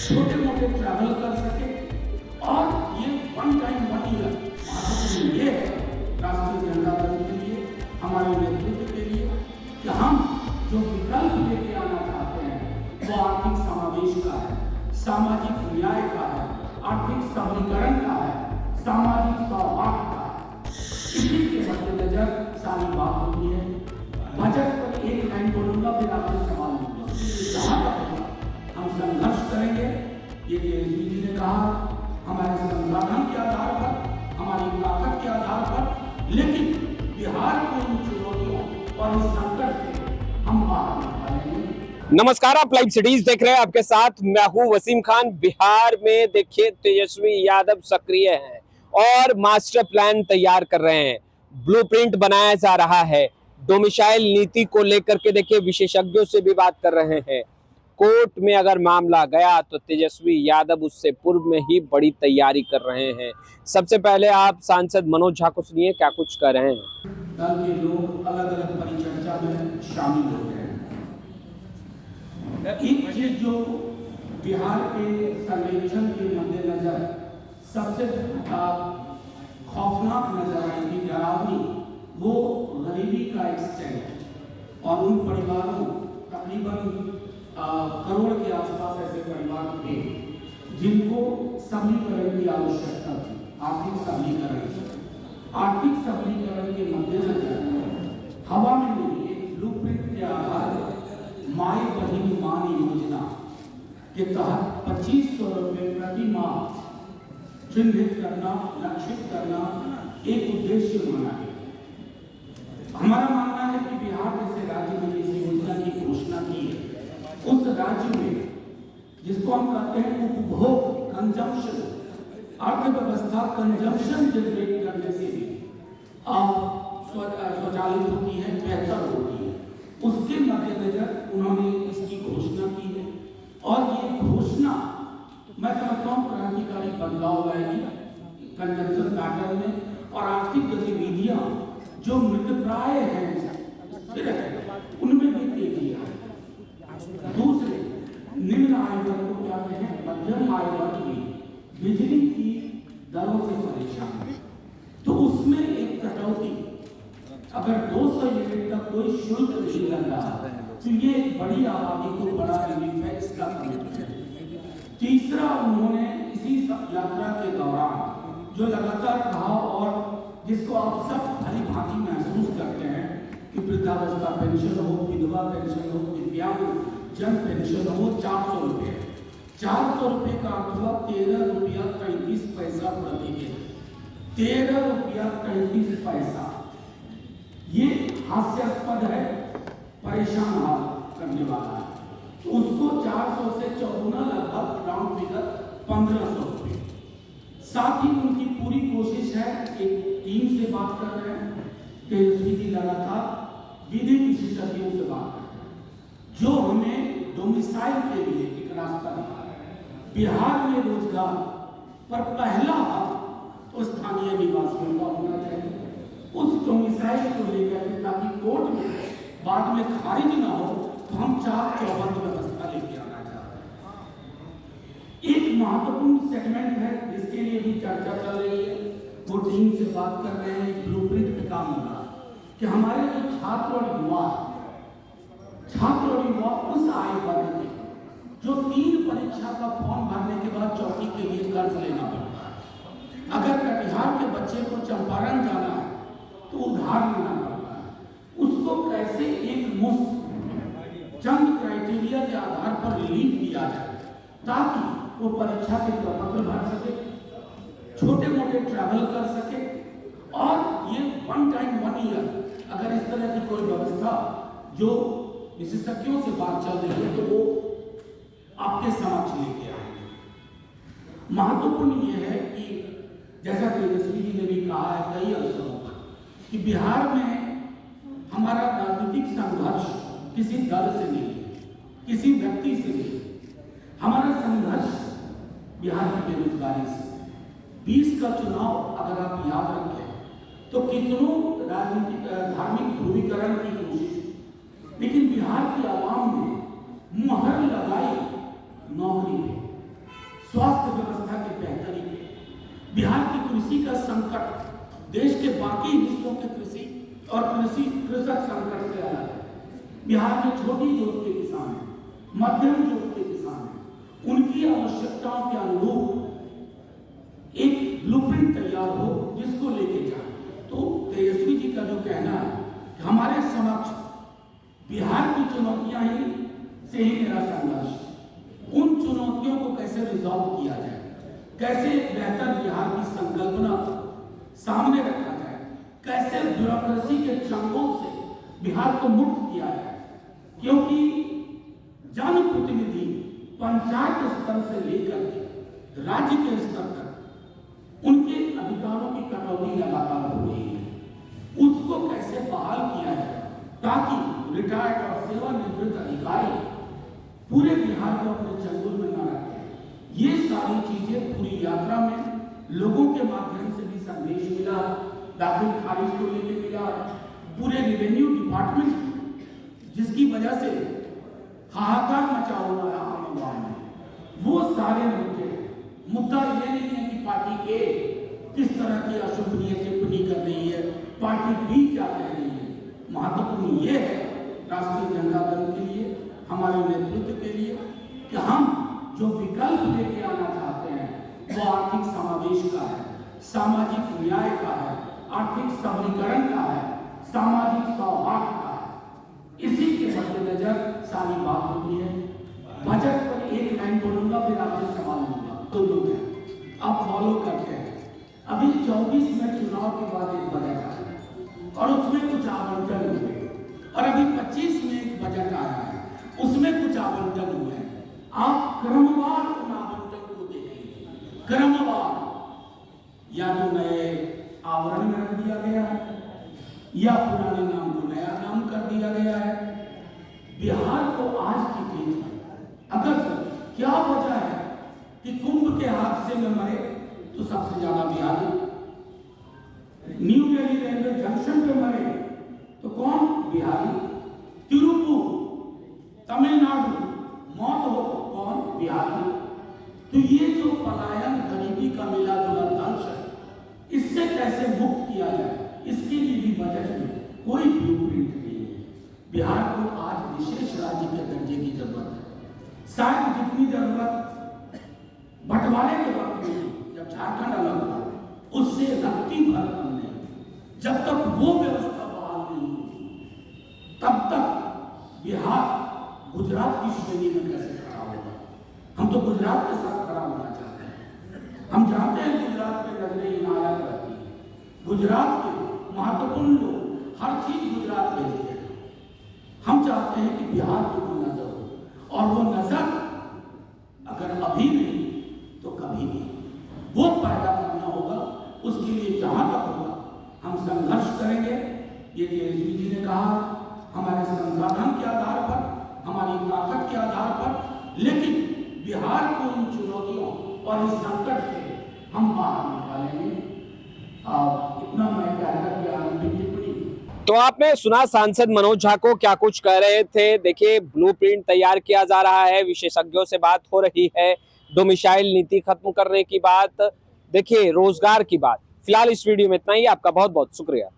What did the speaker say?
छोटे मोटे ट्रैवल कर सके और ये वन टाइम वन ईयर महत्वपूर्ण ये है राष्ट्रीय जनता दल के लिए, हमारे नेतृत्व के लिए कि हम जो विकल्प लेके आना चाहते हैं वो आर्थिक समावेश का है, सामाजिक न्याय का है, आर्थिक सबलीकरण का है, सामाजिक सौहार्द का है। इसी के मद्देनजर सारी बात होती है। बजट पर एक लाइन बोलूंगा, फिर आपसे सवाल होगा। हम संघर्ष करेंगे, ये केजरीवाल जी ने कहा, हमारे संसाधन के आधार पर, हमारी ताकत के आधार पर, लेकिन बिहार को इन चुनौतियों और इस संकट से हम बाहर निकालेंगे। नमस्कार, आप लाइव सिटीज देख रहे हैं, आपके साथ मैं हूं वसीम खान। बिहार में देखिए तेजस्वी यादव सक्रिय हैं और मास्टर प्लान तैयार कर रहे हैं, ब्लूप्रिंट बनाया जा रहा है। डोमिसाइल नीति को लेकर के देखिए विशेषज्ञों से भी बात कर रहे हैं। कोर्ट में अगर मामला गया तो तेजस्वी यादव उससे पूर्व में ही बड़ी तैयारी कर रहे हैं। सबसे पहले आप सांसद मनोज झा को सुनिए क्या कुछ कर रहे हैं। दल के लोग अलग अलग परिचर्चा में शामिल हो गए हैं। एक चीज जो बिहार के सर्वेक्षण के मद्देनजर सबसे खौफनाक नजर आई थी, डरावनी, वो गरीबी का एक्सटेंट और उन परिवारों, तकरीबन करोड़ के आसपास ऐसे परिवार थे जिनको सबलीकरण की आवश्यकता थी, आर्थिक सबलीकरण। आर्थिक सबलीकरण के मद्देनजर हवा में नहीं, एक ब्लूप्रिंट के आधार पर माई बहिनी मान योजना के तहत 2500 रुपये प्रति माह चिन्हित करना, लक्षित करना एक उद्देश्य माना गया। हमारा मानना है कि बिहार जैसे राज्य में इस योजना की घोषणा की है, उस राज्य में जिसको हम कहते हैं उपभोग, कंजम्पशन, अर्थव्यवस्था कंजम्पशन जनरेट करने से भी स्वचालित होती है, बेहतर होती है, उसके मद्देनजर उन्होंने इसकी घोषणा की है। और ये घोषणा मैं समझता हूँ क्रांतिकारी बदलाव लाएगी कंजम्पशन पैटर्न में, और आर्थिक गतिविधियां जो मृतप्राय हैं उनमें भी तेजी आए। दूसरे, निम्न आय वर्ग को क्या कहते हैं, मध्यम आय वर्ग भी बिजली की दरों से परेशान है, तो उसमें एक कटौती, अगर 200 यूनिट तक कोई शुल्क नहीं लग रहा तो ये बड़ी आबादी को बड़ा रिलीफ है, इसका कमिटमेंट है। तीसरा, उन्होंने इसी यात्रा के दौरान जो लगातार कहा और जिसको आप सब भली भांति महसूस करते हैं कि वृद्धावस्था पेंशन हो, विधवा पेंशन हो, दिव्यांग जन पेंशन हो, 400 रुपये, 400 रुपये का अर्थ हुआ 13 रुपया 33 पैसा प्रतिदिन, 13 रुपया 33 पैसा। ये हास्यास्पद है, परेशान हाल करने वाला है। तो उसको 400 से चौगुना, लगभग राउंड फिगर 1500 रुपये। साथ ही उनकी पूरी कोशिश है, एक टीम से बात कर रहे हैं, तेजस्वी जी लगातार विधि विशेषज्ञों से बात करते हैं जो हमें डोमिसाइल के लिए एक रास्ता दिखा रहे हैं। बिहार में रोजगार पर पहला हक तो स्थानीय निवासियों का होना चाहिए, उस डोमिसाइल को लेकर, ताकि कोर्ट में बाद में खारिज ना हो, तो हम 4 चौबंद व्यवस्था लेके आना चाहते हैं। एक महत्वपूर्ण सेगमेंट है जिसके लिए भी चर्चा चल रही है, वो टीम से बात कर रहे हैं, ब्लूप्रिंट पे काम हो रहा है कि हमारे जो छात्र और युवा उस आय वर्ग के जो 3 परीक्षा का फॉर्म भरने के बाद चौथी के लिए कर्ज लेना पड़ता है, अगर कटिहार के बच्चे को चंपारण जाना है तो उधार लेना पड़ता है, उसको कैसे एक मुफ्त चंद क्राइटेरिया के आधार पर रिलीफ दिया जाए ताकि वो परीक्षा के प्रपत्र भर सके, छोटे मोटे ट्रैवल कर सके, और ये वन टाइम वन ईयर अगर इस तरह की कोई व्यवस्था जो विशेषज्ञों से बात चल रही है तो वो आपके समक्ष लेके आएंगे। महत्वपूर्ण ये है कि जैसा तेजस्वी जी ने भी कहा है कई अवसरों पर कि बिहार में हमारा राजनीतिक संघर्ष किसी दल से नहीं है, किसी व्यक्ति से नहीं है, हमारा संघर्ष बिहार की बेरोजगारी से। 20 का चुनाव अगर आप याद रखें तो कितनों राजनीतिक धार्मिक ध्रुवीकरण की कोशिश, लेकिन बिहार की आवाम ने मुहर लगाई नौकरी पे, स्वास्थ्य व्यवस्था की बेहतरी, बिहार की कृषि का संकट देश के बाकी हिस्सों के कृषि और कृषक संकट से अलग है। बिहार में छोटी जोत के किसान हैं, मध्यम जोत के किसान हैं, उनकी आवश्यकताओं के अनुरूप एक ब्लूप्रिंट तैयार हो जिसको लेके जाए। तो तेजस्वी जी का जो कहना है हमारे समक्ष बिहार की चुनौतियां ही से ही मेरा संघर्ष, उन चुनौतियों को कैसे रिजॉल्व किया जाए, कैसे बेहतर बिहार की संकल्पना सामने रखा जाए, कैसे ब्यूरोक्रेसी के चंगों से बिहार को मुक्त किया जाए। क्योंकि जनप्रतिनिधि पंचायत स्तर से लेकर के राज्य के स्तर तक उनके अधिकारों की कटौती लगातार हो रही है। उसको कैसे बहाल किया जाए ताकि रिटायर्ड और सेवानिवृत्त अधिकारी पूरे बिहार को अपने चंगुल में न रखें। ये सारी चीजें पूरी यात्रा में लोगों के माध्यम से भी संदेश मिला, दाखिल खारिज को लेकर मिला, पूरे रेवेन्यू डिपार्टमेंट जिसकी वजह से हाहाकार मचा हुआ है आम आदमी में, वो सारे मुद्दा ये नहीं है कि पार्टी ए किस तरह की अशोभनीय टिप्पणी कर रही है, पार्टी बी क्या कह रही है। महत्वपूर्ण ये है राष्ट्रीय जनता दल के लिए, हमारे नेतृत्व के लिए, कि हम जो विकल्प लेके आना चाहते हैं वो आर्थिक समावेश का है, सामाजिक न्याय का है, आर्थिक सबलीकरण का है, सामाजिक सौहार्द का है। इसी के मद्देनजर सारी बात होती है। बजट पर एक लाइन बोलूंगा, फिर आपसे सवाल लूंगा, तो लोग हैं आप फॉलो करते हैं। अभी 24 में चुनाव के बाद एक बजट आया और उसमें कुछ आवंटन हुए, और अभी 25 में एक बजट आया है, उसमें कुछ आवंटन हुए हैं। आप क्रमवार उन आवंटन को देखेंगे, क्रमवार, या तो नए आवरण में रख दिया गया है या पुराने नाम को नया नाम कर दिया गया है। बिहार को आज की डेट में अगर क्या वजह है कि कुंभ के हादसे में मरे तो सबसे ज्यादा Bihari, new Delhi railway junction पे मरे तो कौन? बिहारी, तिरुपुर तमिलनाडु मौत हो कौन? बिहारी। तो ये जो पलायन गरीबी का मिला जुला दंश है, इससे कैसे मुक्त किया जाए, इसके लिए भी बजट में कोई ब्लूप्रिंट नहीं है। बिहार को आज विशेष राज्य के दर्जे की जरूरत है। शायद जितनी जरूरत बंटवारे के वक्त में जब झारखंड अलग हुआ उससे रत्ती भर कम नहीं। जब तक वो व्यवस्था बहाल नहीं होगी तब तक बिहार गुजरात की श्रेणी में कैसे खड़ा होगा। हम तो गुजरात के साथ खड़ा होना चाहते हैं। हम जानते हैं गुजरात में नजरें इनायत रहती है, गुजरात के महत्वपूर्ण लोग हर चीज गुजरात भेजते हैं। हम चाहते हैं कि बिहार की कोई नजर हो, और वो नजर अगर अभी नहीं तो कभी नहीं, वो पैदा करना होगा। उसके लिए जहां तक होगा हम संघर्ष करेंगे। ये तेजस्वी जी ने कहा, हमारे संसाधन के आधार पर, हमारी ताकत के आधार पर, लेकिन बिहार को इन चुनौतियों और इस संकट से हम बाहर निकालेंगे। इतना मैं कहकर के आरंभिक टिप्पणी। तो आपने सुना सांसद मनोज झा को क्या कुछ कह रहे थे। देखिए, ब्लूप्रिंट तैयार किया जा रहा है, विशेषज्ञों से बात हो रही है, डोमिसाइल नीति खत्म करने की बात, देखिए रोजगार की बात। फिलहाल इस वीडियो में इतना ही। आपका बहुत बहुत शुक्रिया।